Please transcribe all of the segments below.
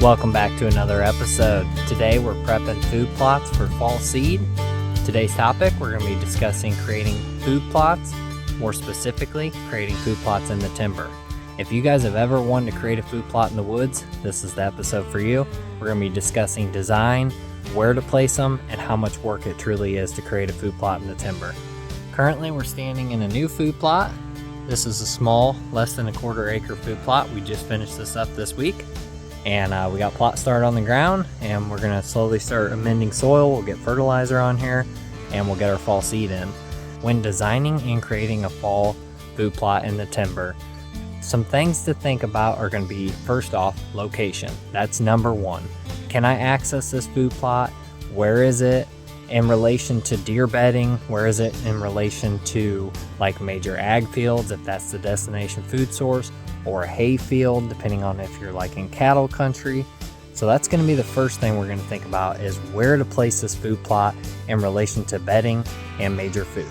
Welcome back to another episode. Today we're prepping food plots for fall seed. Today's topic, we're going to be discussing creating food plots, more specifically creating food plots in the timber. If you guys have ever wanted to create a food plot in the woods, this is the episode for you. We're going to be discussing design, where to place them, and how much work it truly is to create a food plot in the timber. Currently we're standing in a new food plot. This is a small, less than a quarter acre food plot. We just finished this up this week. And we got plot start on the ground, and we're going to slowly start amending soil. We'll get fertilizer on here, and we'll get our fall seed in. When designing and creating a fall food plot in the timber, some things to think about are going to be, first off, location. That's number one. Can I access this food plot? Where is it in relation to deer bedding? Where is it in relation to like major ag fields, if that's the destination food source, or a hay field, depending on if you're like in cattle country. So that's going to be the first thing we're going to think about, is where to place this food plot in relation to bedding and major food.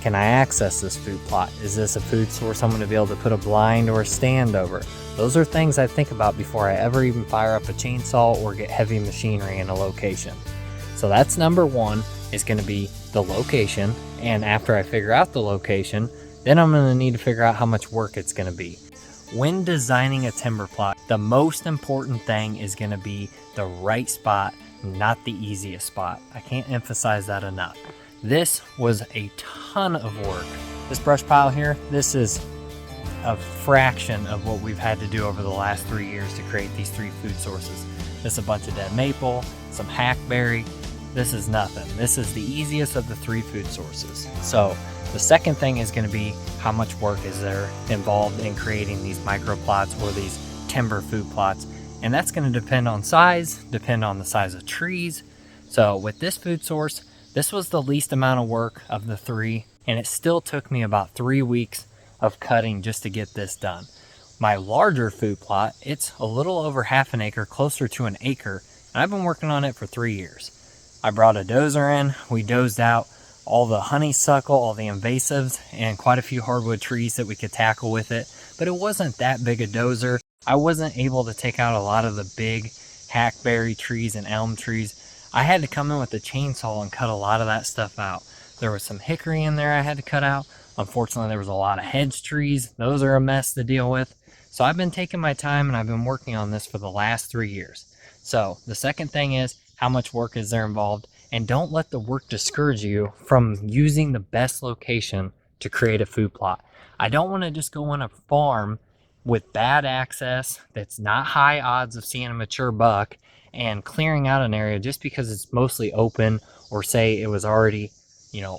Can I access this food plot? Is this a food source I'm going to be able to put a blind or a stand over? Those are things I think about before I ever even fire up a chainsaw or get heavy machinery in a location. So that's number one, is going to be the location. And after I figure out the location, then I'm going to need to figure out how much work it's going to be. When designing a timber plot, the most important thing is going to be the right spot, not the easiest spot. I can't emphasize that enough. This was a ton of work. This brush pile here, this is a fraction of what we've had to do over the last 3 years to create these three food sources. This is a bunch of dead maple, some hackberry. This is nothing. This is the easiest of the three food sources. So the second thing is going to be, how much work is there involved in creating these micro plots or these timber food plots? And that's going to depend on size, depend on the size of trees. So with this food source, this was the least amount of work of the three, and it still took me about 3 weeks of cutting just to get this done. My larger food plot, it's a little over half an acre, closer to an acre, and I've been working on it for 3 years. I brought a dozer in, we dozed out all the honeysuckle, all the invasives, and quite a few hardwood trees that we could tackle with it. But it wasn't that big a dozer. I wasn't able to take out a lot of the big hackberry trees and elm trees. I had to come in with a chainsaw and cut a lot of that stuff out. There was some hickory in there I had to cut out. Unfortunately, there was a lot of hedge trees. Those are a mess to deal with. So I've been taking my time, and I've been working on this for the last 3 years. So the second thing is, how much work is there involved? And don't let the work discourage you from using the best location to create a food plot. I don't want to just go on a farm with bad access that's not high odds of seeing a mature buck and clearing out an area just because it's mostly open, or say it was already,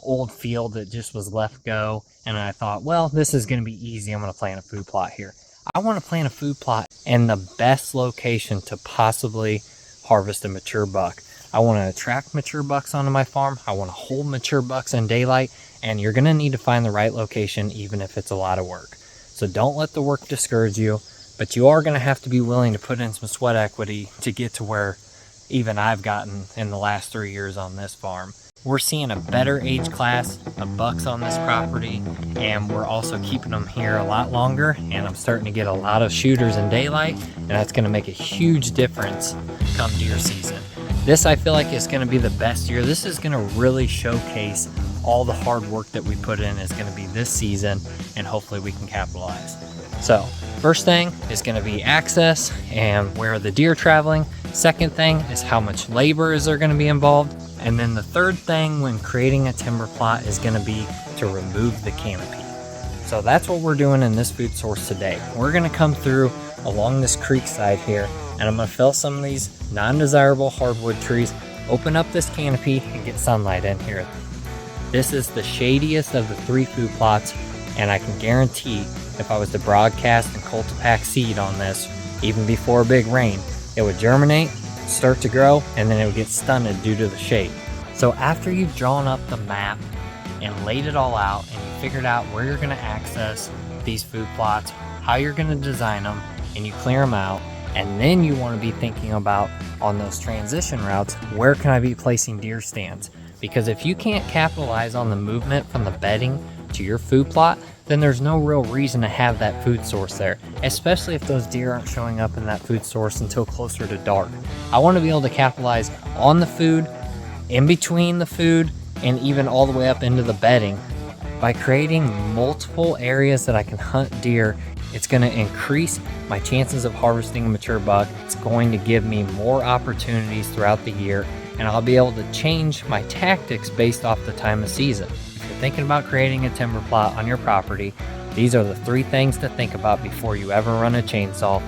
old field that just was left go. And I thought, well, this is going to be easy. I'm going to plant a food plot here. I want to plant a food plot in the best location to possibly harvest a mature buck. I want to attract mature bucks onto my farm. I want to hold mature bucks in daylight, and you're going to need to find the right location, even if it's a lot of work. So don't let the work discourage you, but you are going to have to be willing to put in some sweat equity to get to where even I've gotten in the last 3 years on this farm. We're seeing a better age class of bucks on this property, and we're also keeping them here a lot longer, and I'm starting to get a lot of shooters in daylight, and that's going to make a huge difference come deer season. This, I feel like, is going to be the best year. This is going to really showcase all the hard work that we put in is going to be this season, and hopefully we can capitalize. So first thing is going to be access and where are the deer traveling. Second thing is how much labor is there going to be involved. And then the third thing when creating a timber plot is going to be to remove the canopy. So that's what we're doing in this food source today. We're going to come through along this creek side here, and I'm going to fell some of these non-desirable hardwood trees, open up this canopy, and get sunlight in here. This is the shadiest of the three food plots, and I can guarantee if I was to broadcast and cultipack seed on this, even before a big rain, it would germinate, start to grow, and then it would get stunted due to the shade. So after you've drawn up the map and laid it all out, and you figured out where you're going to access these food plots, how you're going to design them, and you clear them out, and then you want to be thinking about, on those transition routes, where can I be placing deer stands? Because if you can't capitalize on the movement from the bedding to your food plot, then there's no real reason to have that food source there, especially if those deer aren't showing up in that food source until closer to dark. I want to be able to capitalize on the food, in between the food, and even all the way up into the bedding. By creating multiple areas that I can hunt deer, it's going to increase my chances of harvesting a mature buck. It's going to give me more opportunities throughout the year, and I'll be able to change my tactics based off the time of season. If you're thinking about creating a timber plot on your property, these are the 3 things to think about before you ever run a chainsaw.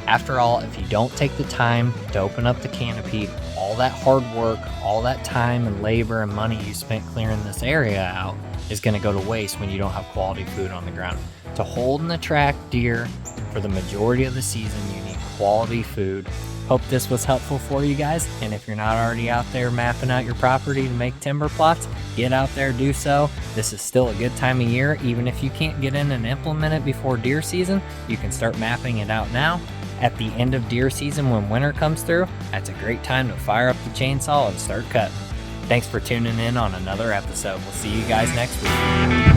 After all, if you don't take the time to open up the canopy, all that hard work, all that time and labor and money you spent clearing this area out is going to go to waste when you don't have quality food on the ground. To hold and attract deer for the majority of the season, you need quality food. Hope this was helpful for you guys, and if you're not already out there mapping out your property to make timber plots, get out there, do so. This is still a good time of year. Even if you can't get in and implement it before deer season, you can start mapping it out now. At the end of deer season, when winter comes through, that's a great time to fire up the chainsaw and start cutting. Thanks for tuning in on another episode. We'll see you guys next week.